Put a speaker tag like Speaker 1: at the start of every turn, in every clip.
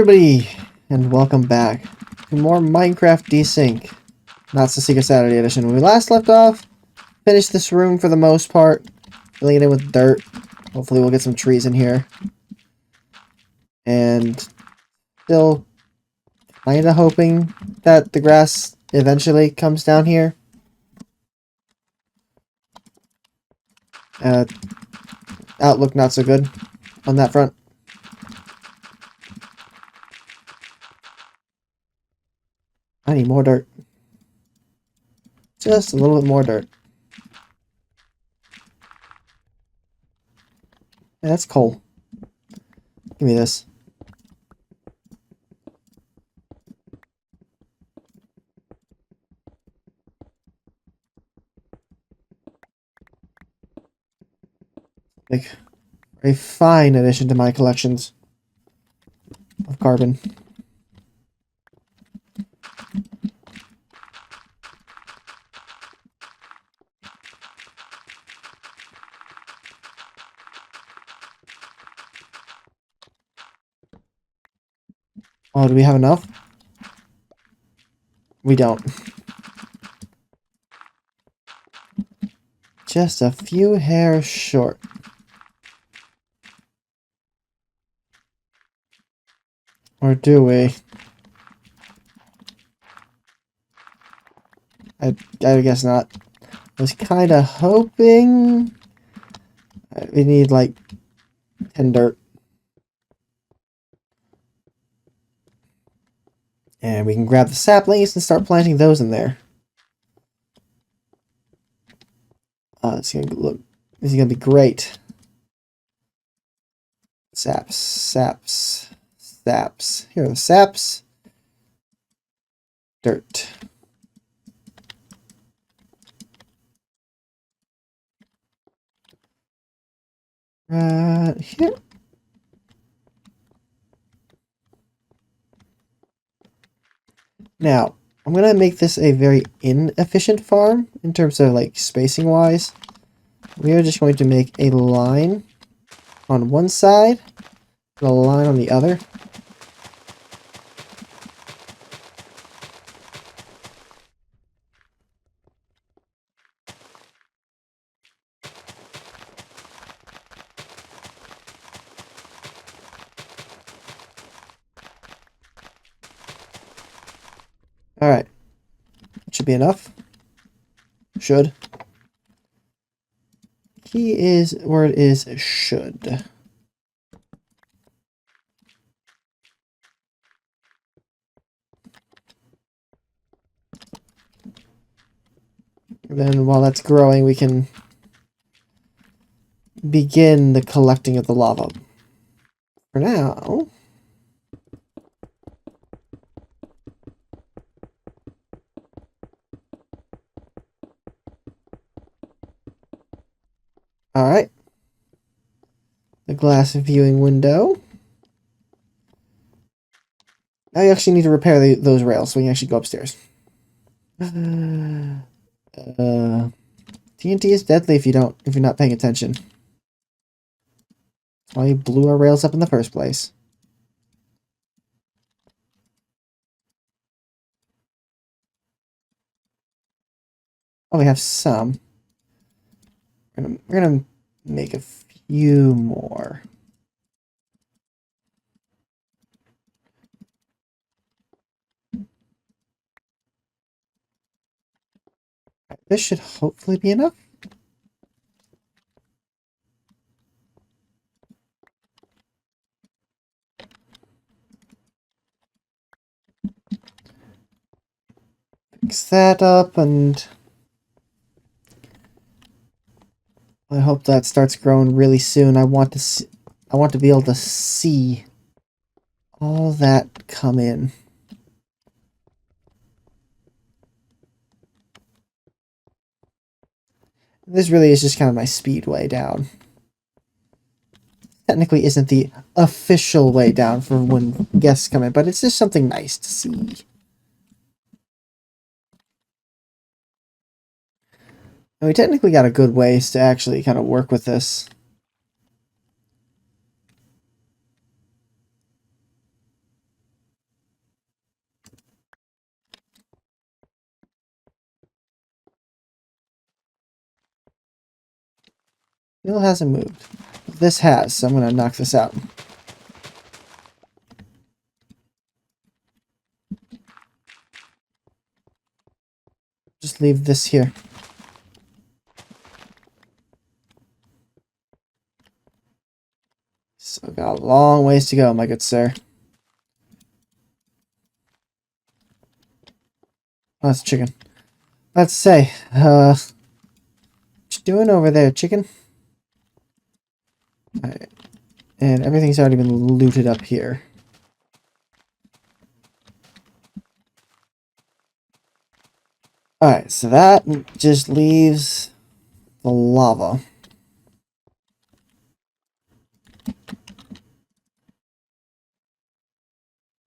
Speaker 1: everybody, and welcome back to more Minecraft Desync. Not the Secret Saturday edition. When we last left off, finished this room for the most part, filling it in with dirt. Hopefully we'll get some trees in here. And still kinda hoping that the grass eventually comes down here. Outlook not so good on that front. I need more dirt. Just a little bit more dirt. Yeah, that's coal. Give me this. Like a fine addition to my collections of carbon. Oh, do we have enough? We don't. Just a few hairs short. Or do we? I guess not. I was kind of hoping we need like 10 dirt. And we can grab the saplings and start planting those in there. This is gonna be great. Saps. Here are the saps. Dirt. Right here. Now, I'm going to make this a very inefficient farm in terms of like spacing wise. We are just going to make a line on one side and a line on the other. Alright. Should be enough. Should. Key is word is should. And then while that's growing, we can begin the collecting of the lava. For now, alright. The glass viewing window. I actually need to repair those rails so we can actually go upstairs. TNT is deadly if you're not paying attention. That's why you blew our rails up in the first place. Oh, we have some. We're gonna make a few more. This should hopefully be enough. Fix that up, and I hope that starts growing really soon. I want to be able to see all that come in. This really is just kind of my speed way down. Technically isn't the official way down for when guests come in, but it's just something nice to see. And we technically got a good ways to actually kind of work with this. Still hasn't moved. This has, so I'm gonna knock this out. Just leave this here. So got a long ways to go, my good sir. Oh, that's chicken. Let's say, what you doing over there, chicken? Alright. And everything's already been looted up here. Alright, so that just leaves the lava.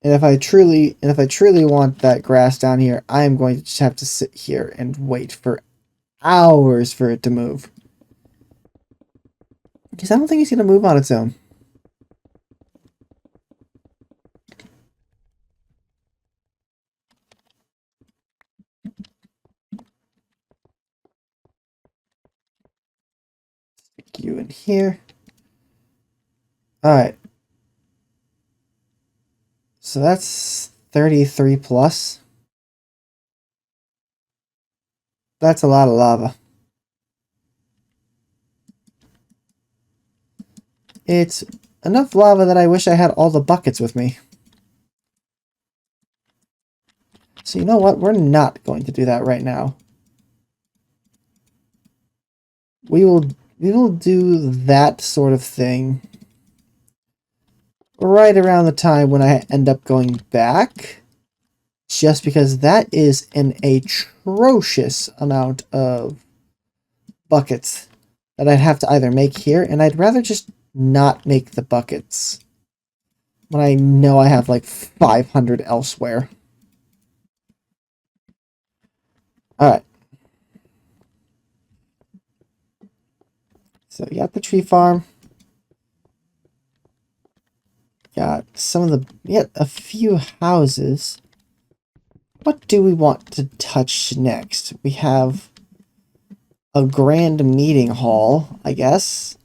Speaker 1: And if I truly want that grass down here, I am going to just have to sit here and wait for hours for it to move. Because I don't think it's going to move on its own. Stick you in here. Alright. So that's 33 plus. That's a lot of lava. It's enough lava that I wish I had all the buckets with me. So you know what? We're not going to do that right now. We will do that sort of thing right around the time when I end up going back. Just because that is an atrocious amount of buckets that I'd have to either make here, and I'd rather just not make the buckets when I know I have like 500 elsewhere. Alright. So you got the tree farm. Got some of the... Yet a few houses. What do we want to touch next? We have a grand meeting hall, I guess.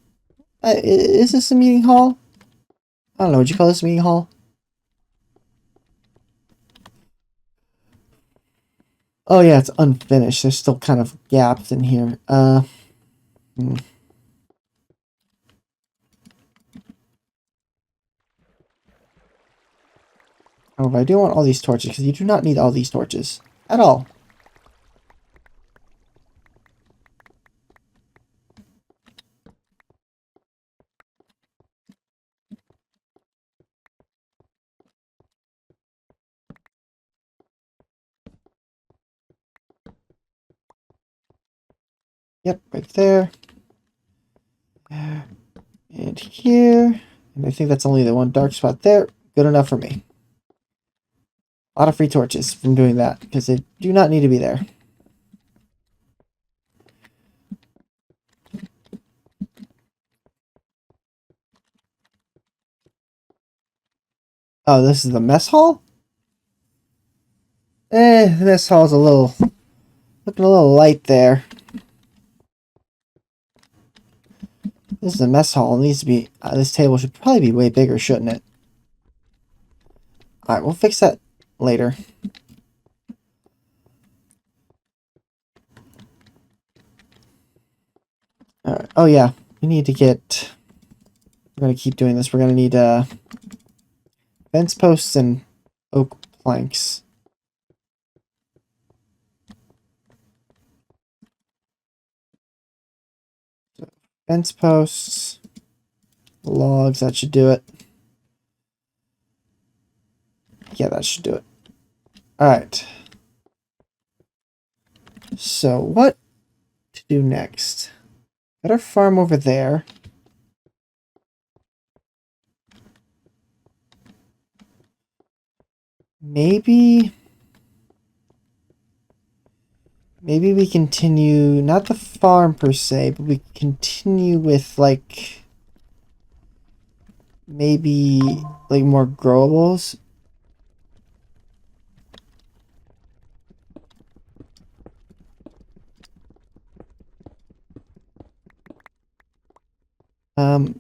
Speaker 1: Is this a meeting hall? I don't know. Would you call this a meeting hall? Oh yeah, it's unfinished. There's still kind of gaps in here. Oh, but I do want all these torches, because you do not need all these torches. At all. Yep, right there. And here. And I think that's only the one dark spot there. Good enough for me. A lot of free torches from doing that, because they do not need to be there. Oh, this is the mess hall? The mess hall's looking a little light there. This is a mess hall. It needs to be, this table should probably be way bigger, shouldn't it? Alright, we'll fix that later. Alright, oh yeah, we need to get, we're going to keep doing this. We're going to need, fence posts and oak planks. So, fence posts, logs, that should do it. Yeah, that should do it. Alright. So, what to do next? Got our farm over there. Maybe we continue, not the farm per se, but we continue with, like, maybe, like, more growables.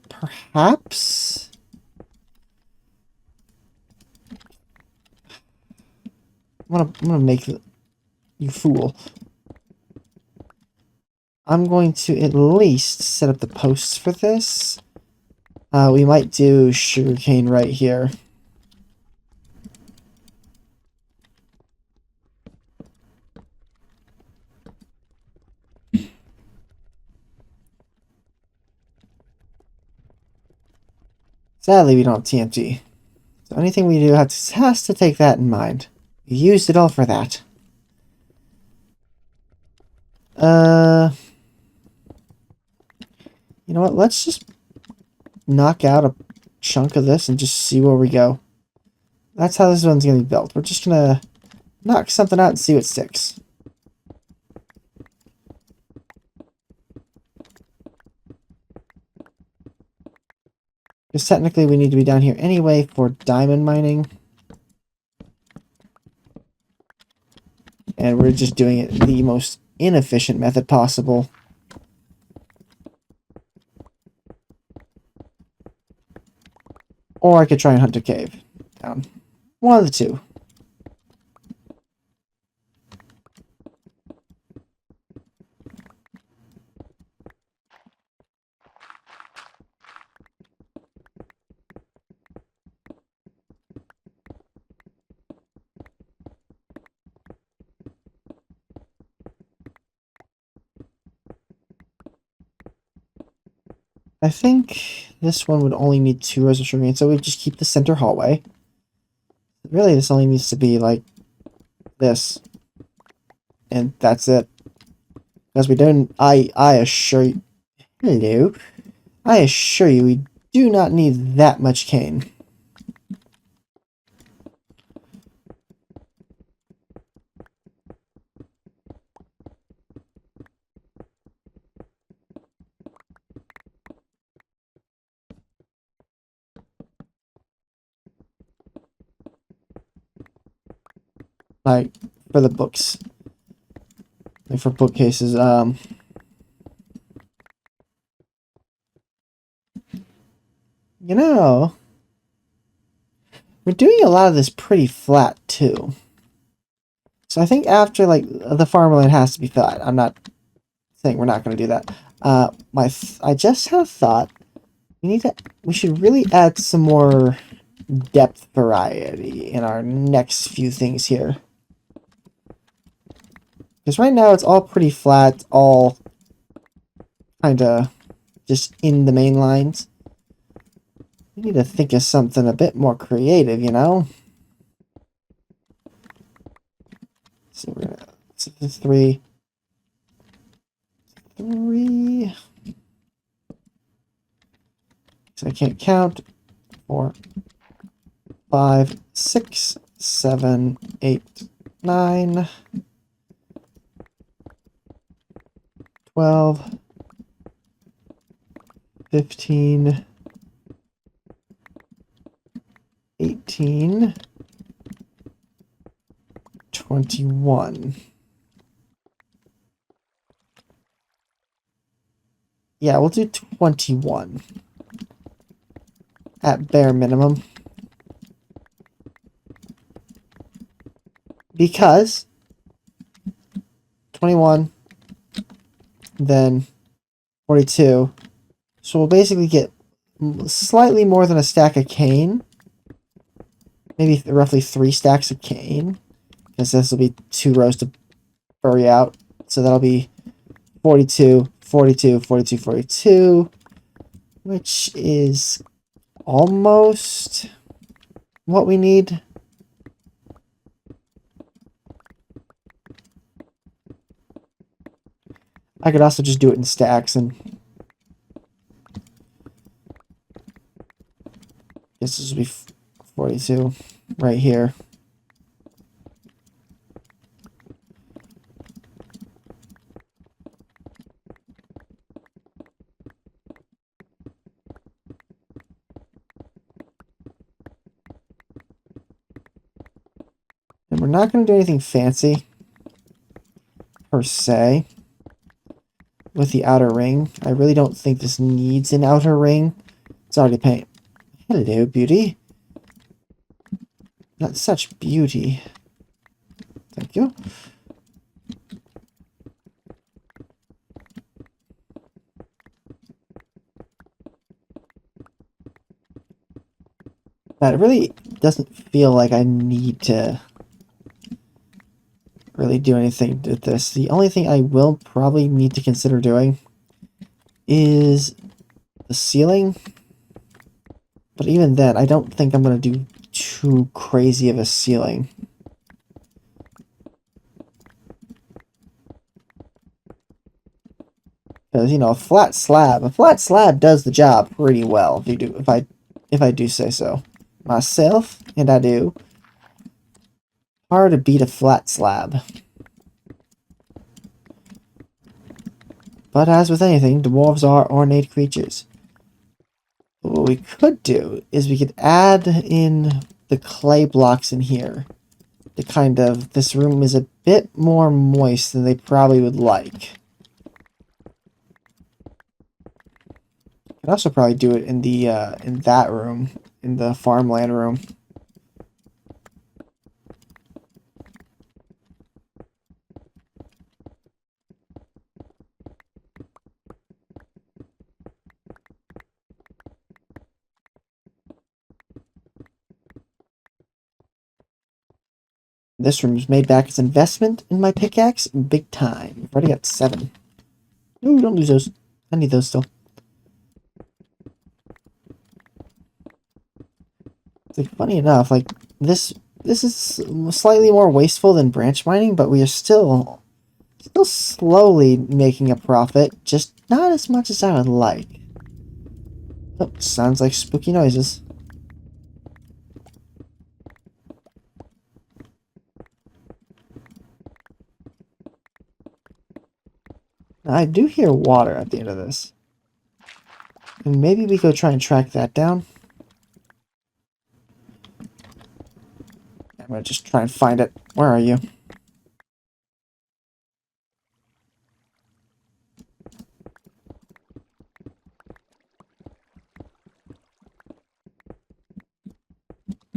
Speaker 1: Perhaps... I'm gonna make you fool. I'm going to at least set up the posts for this. We might do sugarcane right here. Sadly, we don't have TNT. So anything we do has to take that in mind. We used it all for that. You know what? Let's just knock out a chunk of this and just see where we go. That's how this one's going to be built. We're just going to knock something out and see what sticks. Because technically we need to be down here anyway for diamond mining. And we're just doing it the most inefficient method possible. Or I could try and hunt a cave down. One of the two. I think this one would only need 2 rows of sugarcane, so we just keep the center hallway. Really, this only needs to be like this. And that's it. Because we don't... I assure you... Hello. I assure you, we do not need that much cane. Like, for the books. Like, for bookcases, you know, we're doing a lot of this pretty flat, too. So I think after, like, the farmland has to be flat. I'm not saying we're not going to do that. I just have thought we should really add some more depth variety in our next few things here. Because right now it's all pretty flat, all kind of just in the main lines. We need to think of something a bit more creative, you know? So we're gonna... 3. So I can't count. 4, 5, 6, 7, 8, 9... 12, 15, 18, 21. Yeah, we'll do 21 at bare minimum. Because 21, then 42. So we'll basically get slightly more than a stack of cane. Maybe roughly 3 stacks of cane. Because this will be 2 rows to bury out. So that'll be 42, 42, 42, 42. Which is almost what we need. I could also just do it in stacks and this will be 42 right here. And we're not going to do anything fancy per se with the outer ring. I really don't think this needs an outer ring. It's already paint. Hello, beauty. Not such beauty. Thank you. But it really doesn't feel like I need to really do anything with this. The only thing I will probably need to consider doing is the ceiling. But even then, I don't think I'm going to do too crazy of a ceiling. Because, you know, a flat slab does the job pretty well, if I do say so myself, and I do. Hard to beat a flat slab. But as with anything, dwarves are ornate creatures. What we could do is we could add in the clay blocks in here. To kind of, this room is a bit more moist than they probably would like. Could also probably do it in the in that room, in the farmland room. This room's made back its investment in my pickaxe big time. I've already got 7. Ooh, don't lose those. I need those still. It's like, funny enough, like this is slightly more wasteful than branch mining, but we are still slowly making a profit, just not as much as I would like. Oh, sounds like spooky noises. Now, I do hear water at the end of this. And maybe we go try and track that down. I'm gonna just try and find it. Where are you?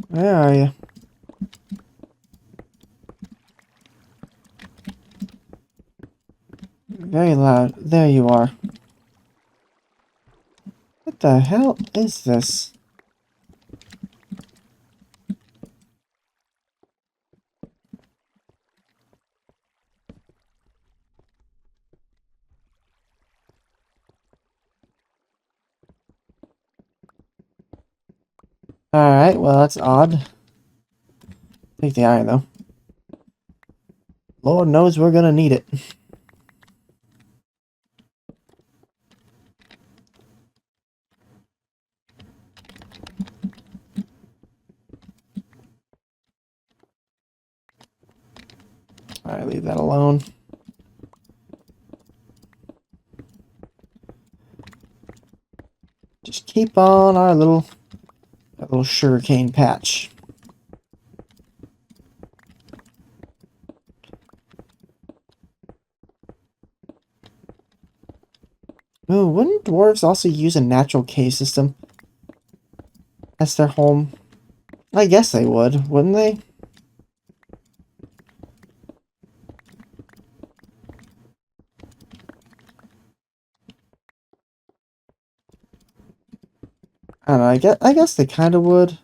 Speaker 1: Where are you? Very loud. There you are. What the hell is this? Alright, well that's odd. Take the iron though. Lord knows we're gonna need it. Alright, leave that alone. Just keep on our little sugarcane patch. Ooh, wouldn't dwarves also use a natural cave system as their home? I guess they would, wouldn't they? I don't know, I guess they kind of would.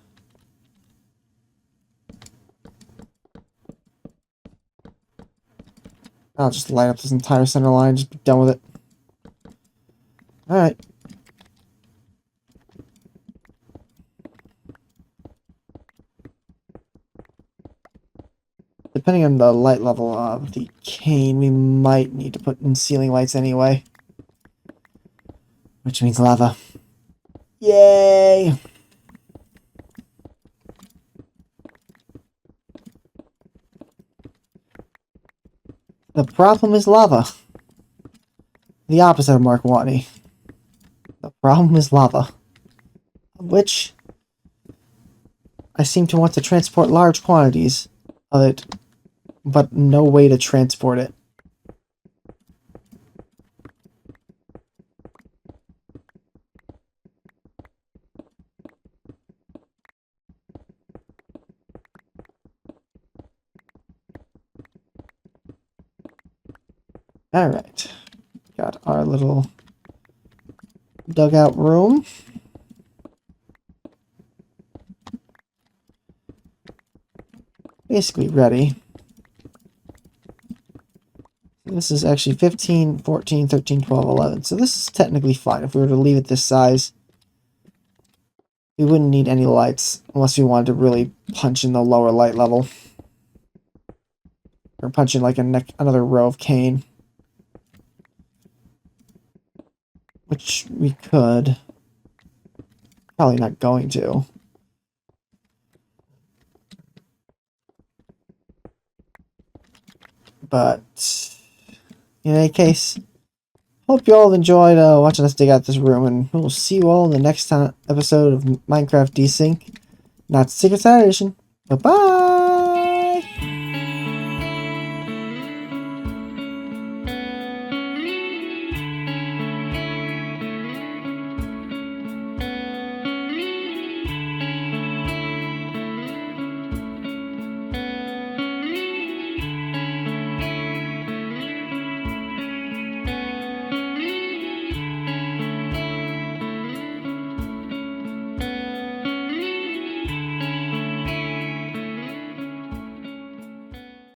Speaker 1: I'll just light up this entire center line, just be done with it. Alright. Depending on the light level of the cane, we might need to put in ceiling lights anyway. Which means lava. Yay! The problem is lava. The opposite of Mark Watney. The problem is lava. Which I seem to want to transport large quantities of it, but no way to transport it. Alright. Got our little dugout room. Basically ready. This is actually 15, 14, 13, 12, 11. So this is technically fine. If we were to leave it this size, we wouldn't need any lights unless we wanted to really punch in the lower light level. Or punch in like another row of cane. Which we could. Probably not going to. But in any case, hope you all enjoyed watching us dig out this room, and we'll see you all in the next episode of Minecraft Desync, not Secret Saturday Edition. Bye-bye!